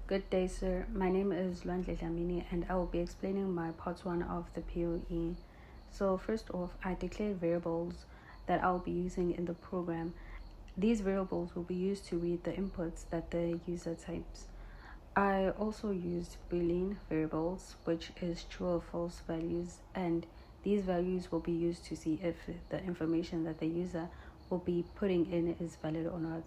Good day, sir. My name is Lwandle Dlamini, and I will be explaining my part one of the POE. So first off, I declare variables that I'll be using in the program. These variables will be used to read the inputs that the user types. I also used Boolean variables, which is true or false values, and these values will be used to see if the information that the user will be putting in is valid or not.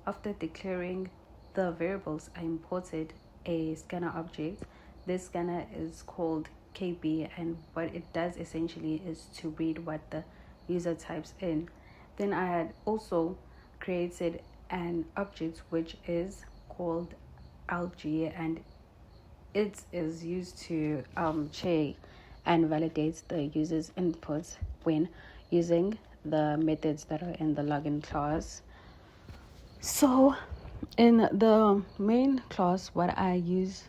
After declaring the variables, I imported a scanner object. This scanner is called KB, and what it does essentially is to read what the user types in. Then I had also created an object which is called algae, and it is used to check and validate the user's inputs when using the methods that are in the login class. So in the main class, what I used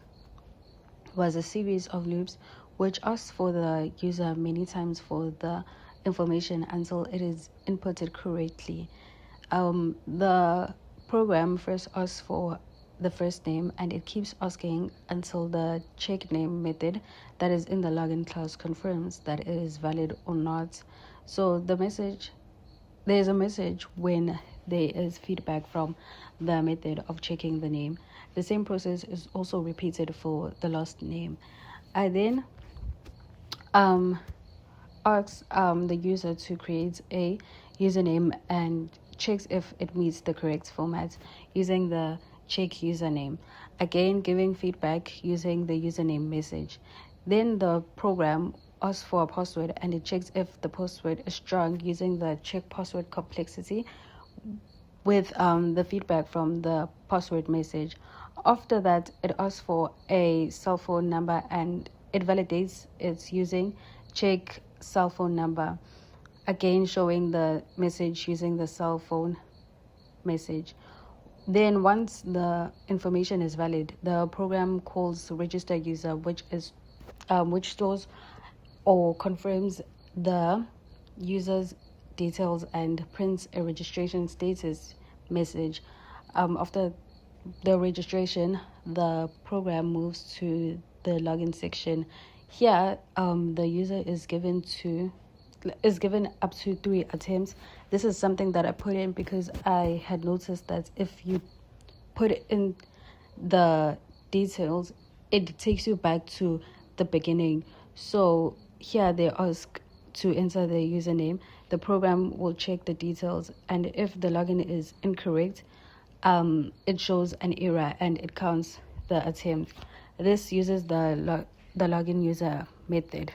was a series of loops which asks for the user many times for the information until it is inputted correctly. The program first asks for the first name, and it keeps asking until the check name method that is in the login class confirms that it is valid or not. So there's a message when there is feedback from the method of checking the name. The same process is also repeated for the last name. I then asks the user to create a username and checks if it meets the correct format using the check username. Again, giving feedback using the username message. Then the program asks for a password, and it checks if the password is strong using the check password complexity with the feedback from the password message. After that, it asks for a cell phone number, and it validates it's using check cell phone number, again showing the message using the cell phone message. Then once the information is valid, the program calls register user, which stores or confirms the user's details and prints a registration status message. After the registration, the program moves to the login section. Here, the user is given up to 3 attempts. This is something that I put in because I had noticed that if you put in the details, it takes you back to the beginning. So here they ask to enter the username. The program will check the details, and if the login is incorrect, it shows an error and it counts the attempt. This uses the login user method.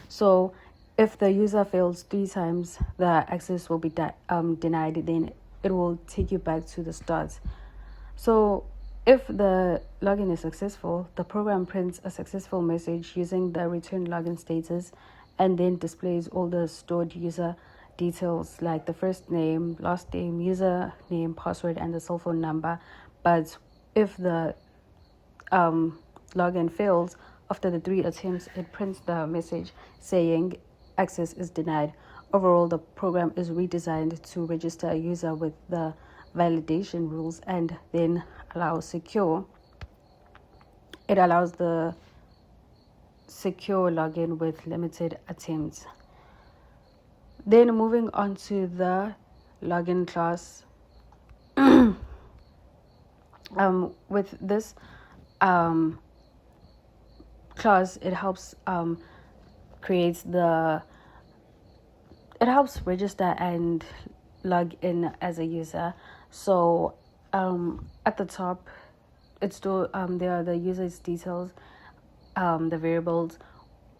So if the user fails 3 times, the access will be denied. Then it will take you back to the start. So if the login is successful, the program prints a successful message using the return login status, and then displays all the stored user details like the first name, last name, user name, password, and the cell phone number. But if the login fails, after the 3 attempts, it prints the message saying access is denied. Overall, the program is redesigned to register a user with the validation rules and then allows the secure login with limited attempts. Then moving on to the login class. With this class, it helps register and log in as a user. So at the top, there are the user's details, the variables,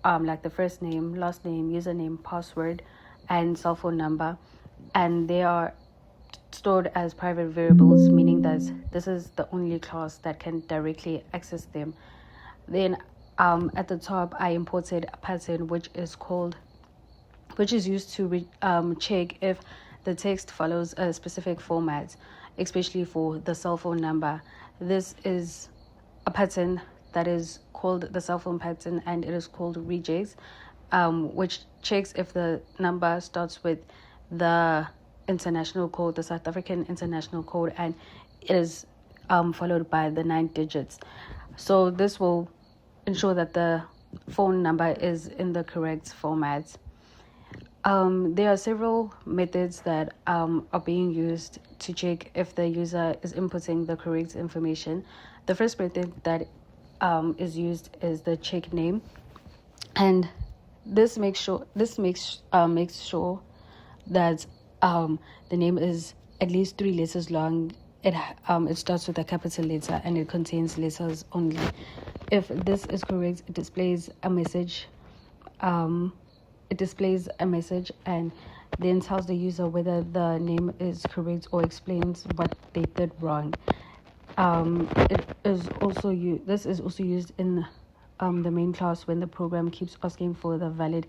like the first name, last name, username, password, and cell phone number, and they are stored as private variables, meaning that this is the only class that can directly access them. Then at the top, I imported a pattern which is used to check if the text follows a specific format, especially for the cell phone number. This is a pattern that is called the cell phone pattern, and it is called regex, which checks if the number starts with the international code, the South African international code, and it is followed by the 9 digits. So this will ensure that the phone number is in the correct format. There are several methods that are being used to check if the user is inputting the correct information. The first method that is used is the check name, and this makes sure that the name is at least 3 letters long. It starts with a capital letter and it contains letters only. If this is correct, it displays a message. And then tells the user whether the name is correct or explains what they did wrong. This is also used in the main class when the program keeps asking for a valid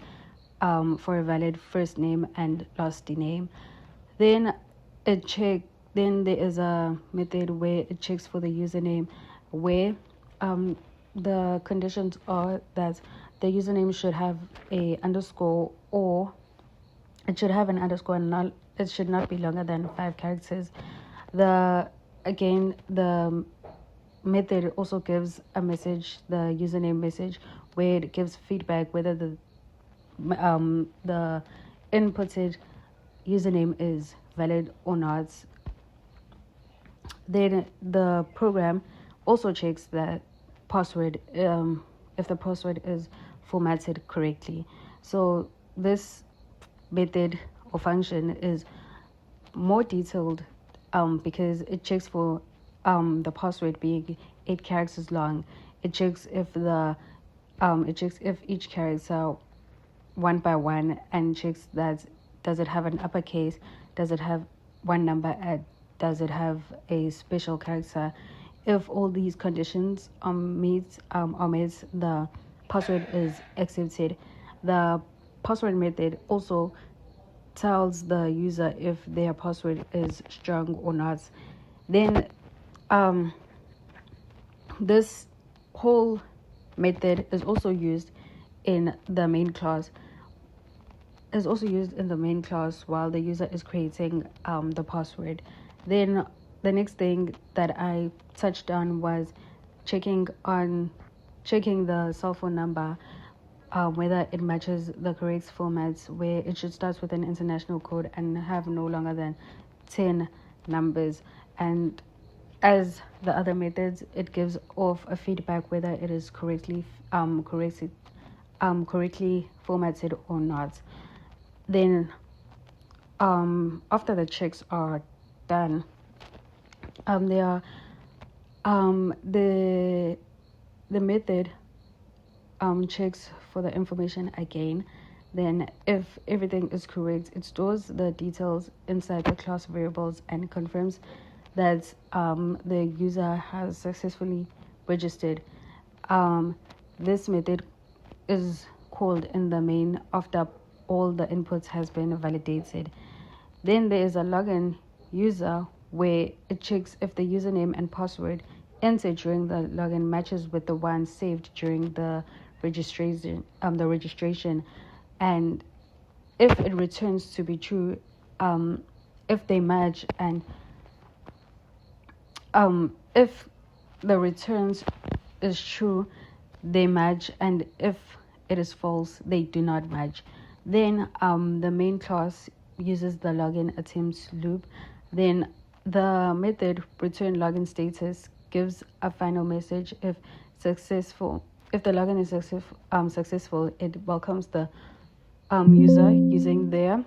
first name and last name. Then there is a method where it checks for the username, where the conditions are that the username should have a underscore, or it should have an underscore and it should not be longer than 5 characters. The method also gives a message, the username message, where it gives feedback whether the inputted username is valid or not. Then the program also checks that password, if the password is formatted correctly. So this method or function is more detailed because it checks for the password being 8 characters long. It checks if each character one by one, and checks that does it have an uppercase, does it have one number, does it have a special character. If all these conditions are met, the password is accepted. The password method also tells the user if their password is strong or not. Then this whole method is also used in the main class. While the user is creating the password. Then the next thing that I touched on was checking the cell phone number, whether it matches the correct formats, where it should start with an international code and have no longer than 10 numbers. And as the other methods, it gives off a feedback whether it is correctly formatted or not. Then after the checks are done, the method checks for the information again. Then if everything is correct, it stores the details inside the class variables and confirms that the user has successfully registered. This method is called in the main after all the inputs has been validated. Then there is a login user, where it checks if the username and password entered during the login matches with the one saved during the registration. And if it returns to be true, if they match, and if the returns is true, they match, and if it is false, they do not match. Then the main class uses the login attempts loop. Then the method return login status gives a final message. If the login is successful, it welcomes the user using their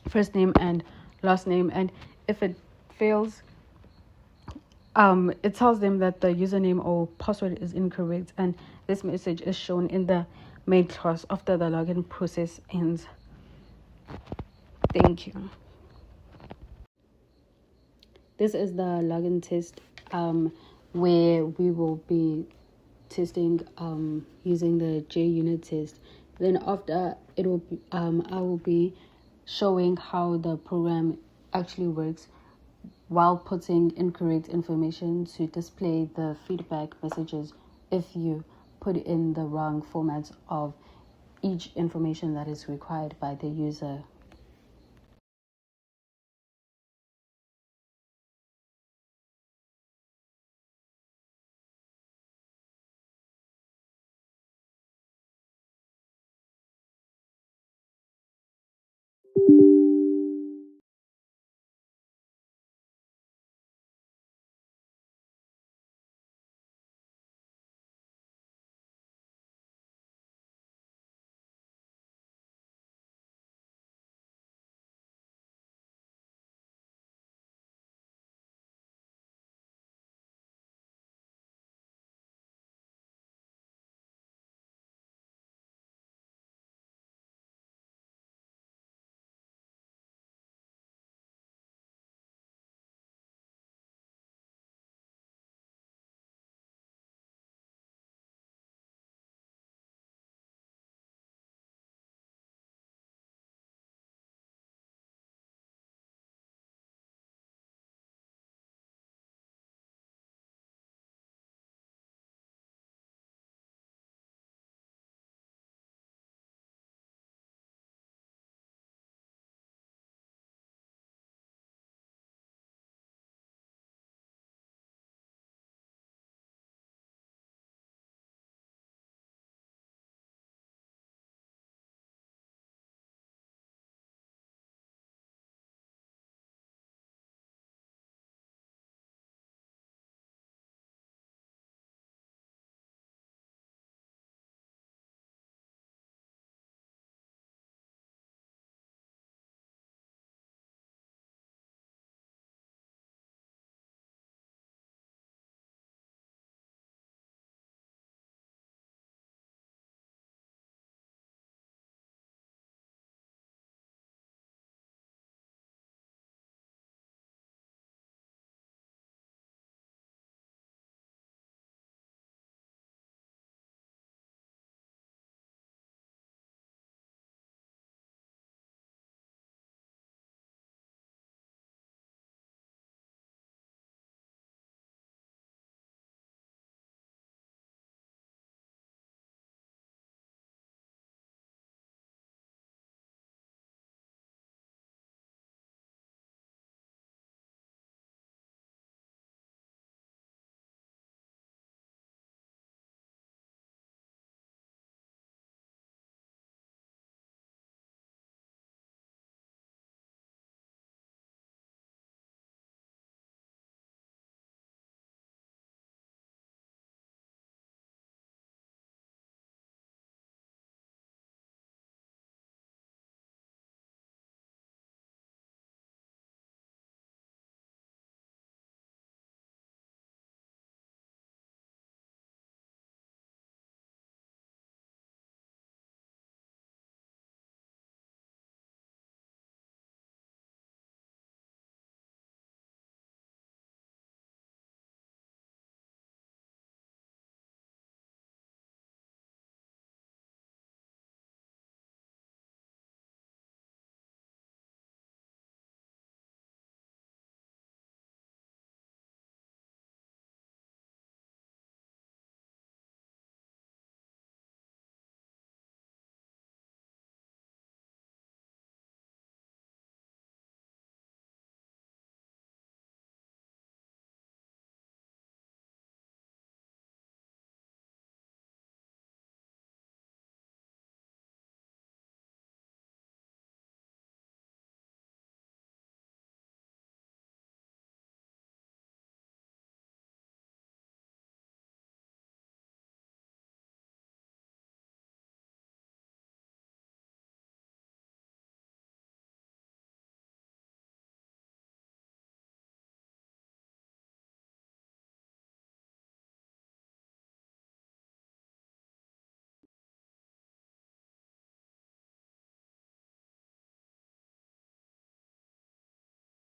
first name and last name. And if it fails, it tells them that the username or password is incorrect, and this message is shown in the main class after the login process ends. Thank you. This is the login test, where we will be testing using the JUnit test. Then after it will be, I will be showing how the program actually works while putting incorrect information to display the feedback messages if you put in the wrong format of each information that is required by the user.